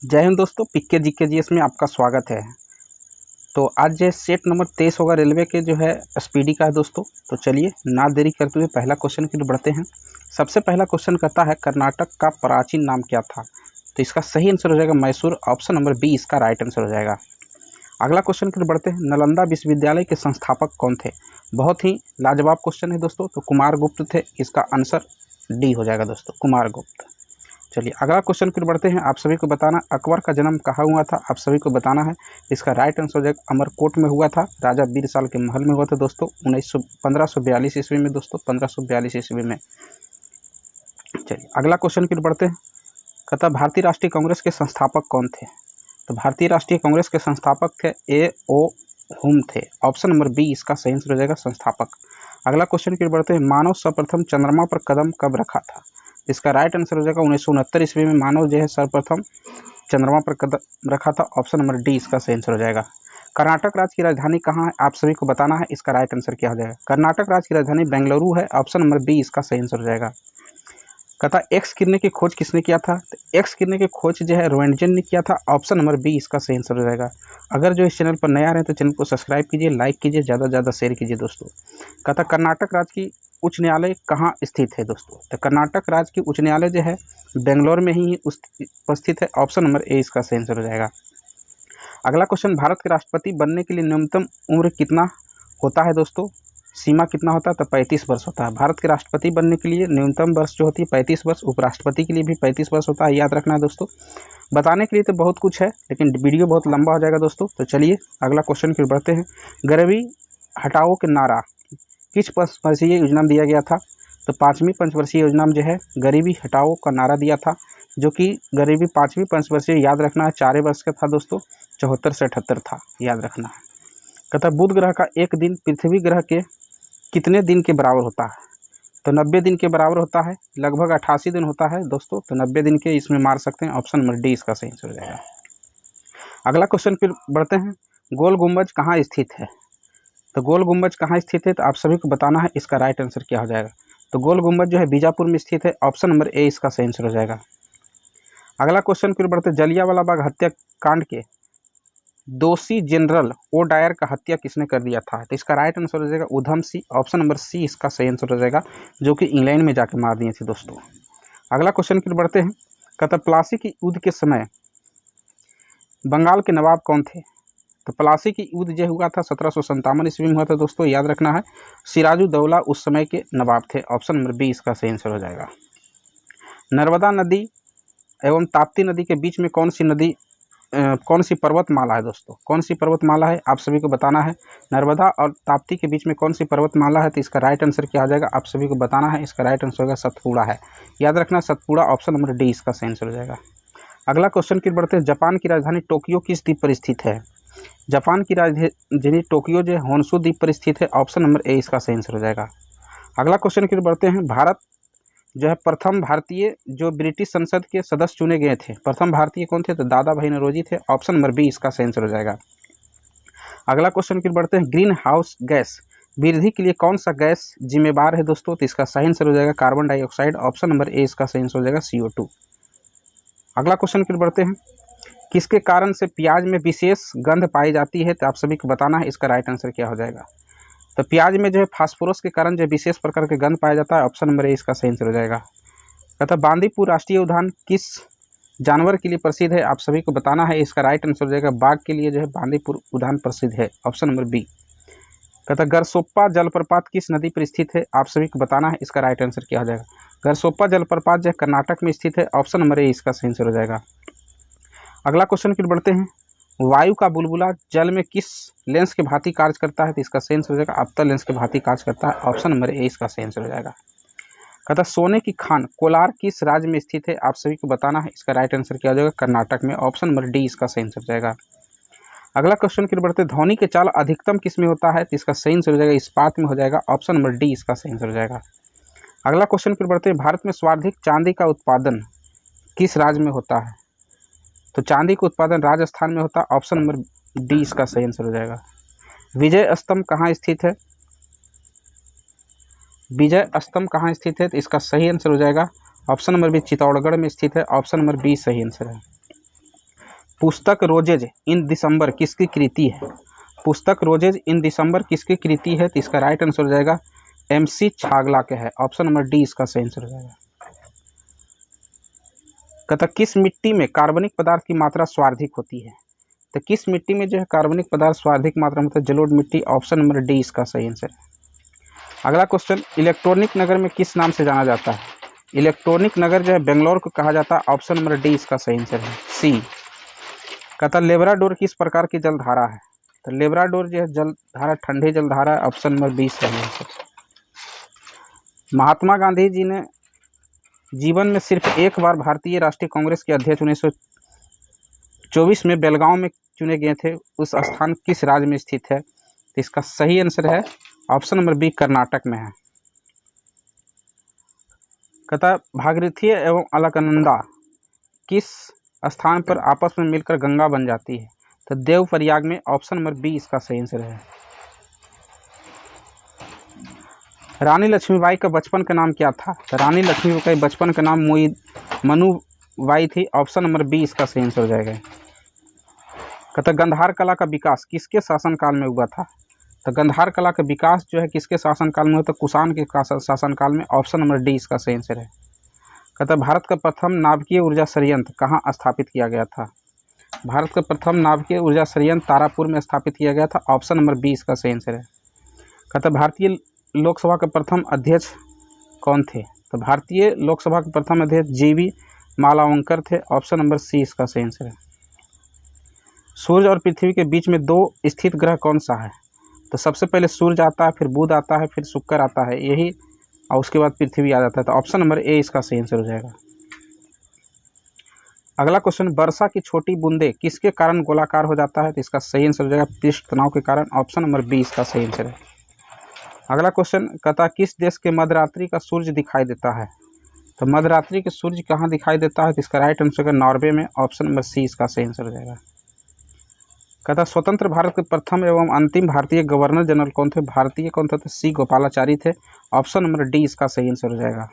जय हिंद दोस्तों, पिक्के GK GS में आपका स्वागत है। तो आज जो सेट नंबर 23 होगा रेलवे के जो है स्पीडी का है दोस्तों। तो चलिए ना देरी करते हुए पहला क्वेश्चन की ओर बढ़ते हैं। सबसे पहला क्वेश्चन कहता है कर्नाटक का प्राचीन नाम क्या था। तो इसका सही आंसर हो जाएगा मैसूर। ऑप्शन नंबर बी इसका राइट आंसर हो जाएगा। अगला क्वेश्चन की ओर बढ़ते हैं। नालंदा विश्वविद्यालय के संस्थापक कौन थे। बहुत ही लाजवाब क्वेश्चन है दोस्तों। तो कुमार गुप्त थे। इसका आंसर डी हो जाएगा दोस्तों, कुमार गुप्त। चलिए अगला क्वेश्चन की ओर बढ़ते हैं। आप सभी को बताना अकबर का जन्म कहाँ हुआ था। आप सभी को बताना है। इसका राइट आंसर हो जाएगा अमरकोट में हुआ था। राजा बीरसाल के महल में हुआ था दोस्तों 1542 ईस्वी में दोस्तों 1542 ईस्वी में। चलिए अगला क्वेश्चन की ओर बढ़ते हैं। कहता भारतीय राष्ट्रीय कांग्रेस के संस्थापक कौन थे। तो भारतीय राष्ट्रीय कांग्रेस के संस्थापक थे A.O. हुम थे। ऑप्शन नंबर बी इसका सही आंसर हो जाएगा, संस्थापक। अगला क्वेश्चन की ओर बढ़ते हैं। मानव सर्वप्रथम चंद्रमा पर कदम कब रखा था। इसका राइट आंसर हो जाएगा 1969 ईस्वी में मानव जो है सर्वप्रथम चंद्रमा पर कदम रखा था। ऑप्शन नंबर डी इसका सही आंसर हो जाएगा। कर्नाटक राज्य की राजधानी कहाँ है, आप सभी को बताना है। इसका राइट आंसर क्या हो जाएगा। कर्नाटक राज्य की राजधानी बेंगलुरु है। ऑप्शन नंबर बी इसका सही आंसर हो जाएगा। कहता एक्स किरणें की खोज किसने किया था। तो एक्स किरणें की खोज जो है रोएंटजेन ने किया था। ऑप्शन नंबर बी इसका सही आंसर हो जाएगा। अगर जो इस चैनल पर नया रहे तो चैनल को सब्सक्राइब कीजिए, लाइक कीजिए, ज़्यादा से ज़्यादा शेयर कीजिए दोस्तों। कहता कर्नाटक राज्य की उच्च न्यायालय कहाँ स्थित है दोस्तों। तो कर्नाटक राज्य की उच्च न्यायालय जो है बेंगलोर में ही उपस्थित है। ऑप्शन नंबर ए इसका सही आंसर हो जाएगा। अगला क्वेश्चन। भारत के राष्ट्रपति बनने के लिए न्यूनतम उम्र कितना होता है दोस्तों, सीमा कितना होता है। तो 35 वर्ष होता है। भारत के राष्ट्रपति बनने के लिए न्यूनतम वर्ष जो होती है 35 वर्ष। उपराष्ट्रपति के लिए भी 35 वर्ष होता है, याद रखना है दोस्तों। बताने के लिए तो बहुत कुछ है लेकिन वीडियो बहुत लंबा हो जाएगा दोस्तों। तो चलिए अगला क्वेश्चन की ओर बढ़ते हैं। गरीबी हटाओ के नारा किस पंचवर्षीय योजना में दिया गया था। तो 5वीं पंचवर्षीय योजना में जो है गरीबी हटाओ का नारा दिया था, जो कि गरीबी 5वीं पंचवर्षीय याद रखना है 4 वर्ष का था दोस्तों। 74 से 78 था, याद रखना है। कहता बुध ग्रह का एक दिन पृथ्वी ग्रह के कितने दिन के बराबर होता है। तो 90 दिन के बराबर होता है। लगभग 88 दिन होता है दोस्तों। तो 90 दिन के इसमें मार सकते हैं। ऑप्शन नंबर डी इसका सही आंसर हो जाएगा। अगला क्वेश्चन फिर बढ़ते हैं। गोल गुंबज कहाँ स्थित है। तो गोल गुंबज कहाँ स्थित है, तो आप सभी को बताना है। इसका राइट आंसर क्या हो जाएगा। तो गोल गुंबज जो है बीजापुर में स्थित है। ऑप्शन नंबर ए इसका सही आंसर हो जाएगा। अगला क्वेश्चन फिर बढ़ते हैं। जलियांवाला बाग हत्याकांड के दोषी जनरल ओ डायर का हत्या किसने कर दिया था। तो इसका राइट आंसर हो जाएगा Udham Singh. Option number C इसका सही आंसर हो जाएगा, जो कि इंग्लैंड में जाके मार दिए थे दोस्तों। अगला क्वेश्चन की ओर बढ़ते हैं। कहता प्लासी की युद्ध के समय बंगाल के नवाब कौन थे। तो प्लासी की युद्ध जो हुआ था 1757 ईस्वी में हुआ था दोस्तों, याद रखना है। सिराजुद्दौला उस समय के नवाब थे। ऑप्शन नंबर बी इसका सही आंसर हो जाएगा। नर्मदा नदी एवं ताप्ती नदी के बीच में कौन सी पर्वतमाला है दोस्तों, कौन सी पर्वतमाला है, आप सभी को बताना है। नर्मदा और ताप्ती के बीच में कौन सी पर्वतमाला है। तो इसका राइट आंसर क्या आ जाएगा, आप सभी को बताना है। इसका राइट आंसर होगा सतपुड़ा है, याद रखना सतपुड़ा। ऑप्शन नंबर डी इसका सही आंसर हो जाएगा। अगला क्वेश्चन की बढ़ते हैं। जापान की राजधानी टोक्यो किस द्वीप पर स्थित है। जापान की राजधानी टोक्यो जो होन्शु द्वीप पर स्थित है। ऑप्शन नंबर ए इसका सही आंसर हो जाएगा। अगला क्वेश्चन की बढ़ते हैं। भारत जो है प्रथम भारतीय जो ब्रिटिश संसद के सदस्य चुने गए थे, प्रथम भारतीय कौन थे। तो दादा भाई नौरोजी थे। ऑप्शन नंबर बी इसका सही आंसर हो जाएगा। अगला क्वेश्चन की बढ़ते हैं। ग्रीन हाउस गैस वृद्धि के लिए कौन सा गैस जिम्मेवार है दोस्तों। तो इसका सही आंसर हो जाएगा carbon dioxide. Option number A इसका सही आंसर हो जाएगा CO2। अगला क्वेश्चन की बढ़ते हैं। किसके कारण से प्याज में विशेष गंध पाई जाती है। तो आप सभी को बताना है। इसका राइट आंसर क्या हो जाएगा। तो प्याज में जो है फास्फोरस के कारण जो विशेष प्रकार के गंध पाया जाता है। ऑप्शन नंबर ए इसका सही आंसर हो जाएगा। कहता बांदीपुर राष्ट्रीय उद्यान किस जानवर के लिए प्रसिद्ध है, आप सभी को बताना है। इसका राइट आंसर हो जाएगा बाघ के लिए जो है बांदीपुर उद्यान प्रसिद्ध है। Option number B. कहता गरसोप्पा जलप्रपात किस नदी पर स्थित है, आप सभी को बताना है। इसका राइट आंसर क्या हो जाएगा। गरसोप्पा जलप्रपात जो है कर्नाटक में स्थित है। ऑप्शन नंबर ए इसका सही आंसर हो जाएगा। अगला क्वेश्चन की बढ़ते हैं। वायु का बुलबुला जल में किस लेंस के भांति कार्य करता है। तो इसका सही आंसर हो जाएगा अवतल लेंस के भांति कार्य करता है। ऑप्शन नंबर ए इसका सही आंसर हो जाएगा। कहता सोने की खान कोलार किस राज्य में स्थित है, आप सभी को बताना है। इसका राइट आंसर क्या हो जाएगा, कर्नाटक में। ऑप्शन नंबर डी इसका सही आंसर हो जाएगा। अगला क्वेश्चन की बढ़ते ध्वनि के चाल अधिकतम किस में होता है। तो इसका सही आंसर हो जाएगा इस्पात में हो जाएगा। ऑप्शन नंबर डी इसका सही आंसर हो जाएगा। अगला क्वेश्चन की बढ़ते भारत में सर्वाधिक चांदी का उत्पादन किस राज्य में होता है। तो चांदी का उत्पादन राजस्थान में होता है। ऑप्शन नंबर डी इसका सही आंसर हो जाएगा। विजय स्तंभ कहाँ स्थित है। विजय स्तंभ कहाँ स्थित है, तो इसका सही आंसर हो जाएगा ऑप्शन नंबर बी चित्तौड़गढ़ में स्थित है। ऑप्शन नंबर बी सही आंसर है। पुस्तक रोजेज इन दिसंबर किसकी कृति है? पुस्तक रोजेज इन दिसंबर किसकी कृति है? तो इसका राइट आंसर हो जाएगा MC छागला के है। ऑप्शन नंबर डी इसका सही आंसर हो जाएगा। कहता किस मिट्टी में कार्बनिक पदार्थ की मात्रा सर्वाधिक होती है? तो किस मिट्टी में जो है कार्बनिक पदार्थ सर्वाधिक मात्रा में होता है? जलोढ़ मिट्टी। ऑप्शन नंबर डी इसका सही आंसर है। अगला क्वेश्चन, इलेक्ट्रॉनिक नगर में किस नाम से जाना जाता है? इलेक्ट्रॉनिक नगर जो है बेंगलोर को कहा जाता है। ऑप्शन नंबर डी इसका सही आंसर है, सी। कहता लेब्राडोर किस प्रकार की जलधारा है? तो लेब्राडोर जो है जलधारा ठंडी जलधारा है। ऑप्शन नंबर बी सही आंसर। महात्मा गांधी जी ने जीवन में सिर्फ एक बार भारतीय राष्ट्रीय कांग्रेस के अध्यक्ष 1924 में बेलगांव में चुने गए थे। उस स्थान किस राज्य में स्थित है? तो इसका सही आंसर है ऑप्शन नंबर बी, कर्नाटक में है। कहता भागीरथी एवं अलकनंदा किस स्थान पर आपस में मिलकर गंगा बन जाती है? तो देवप्रयाग में। ऑप्शन नंबर बी इसका सही आंसर है। रानी लक्ष्मीबाई का बचपन का नाम क्या था? तो रानी लक्ष्मीबाई का बचपन का नाम मनुबाई थी। ऑप्शन नंबर बी इसका सही आंसर हो जाएगा। कहता गंधार कला का विकास किसके शासनकाल में हुआ था? तो गंधार कला का विकास जो है किसके शासनकाल में हुआ? तो कुषाण के शासनकाल में। ऑप्शन नंबर डी इसका सही आंसर है। कहता भारत का प्रथम नाभिकीय ऊर्जा संयंत्र कहाँ स्थापित किया गया था? भारत का प्रथम नाभिकीय ऊर्जा संयंत्र तारापुर में स्थापित किया गया था। ऑप्शन नंबर बी इसका सही आंसर है। कहता भारतीय लोकसभा के प्रथम अध्यक्ष कौन थे? तो भारतीय लोकसभा के प्रथम अध्यक्ष JV मालावंकर थे। ऑप्शन नंबर सी इसका सही आंसर है। सूर्य और पृथ्वी के बीच में दो स्थित ग्रह कौन सा है? तो सबसे पहले सूर्य आता है, फिर बुध आता है, फिर शुक्र आता है, यही, और उसके बाद पृथ्वी आ जाता है। तो ऑप्शन नंबर ए इसका सही आंसर हो जाएगा। अगला क्वेश्चन, वर्षा की छोटी बूंदे किसके कारण गोलाकार हो जाता है? तो इसका सही आंसर हो जाएगा पृष्ठ तनाव के कारण। ऑप्शन नंबर बी इसका सही आंसर है। अगला क्वेश्चन कहता किस देश के मध्यरात्रि का सूर्य दिखाई देता है? तो मध्यरात्रि के सूर्य कहाँ दिखाई देता है? तो इसका राइट आंसर है नॉर्वे में। ऑप्शन नंबर सी इसका सही आंसर हो जाएगा। कहता स्वतंत्र भारत के प्रथम एवं अंतिम भारतीय गवर्नर जनरल कौन थे? भारतीय कौन थे? तो सी गोपालाचारी थे। ऑप्शन नंबर डी इसका सही आंसर हो जाएगा।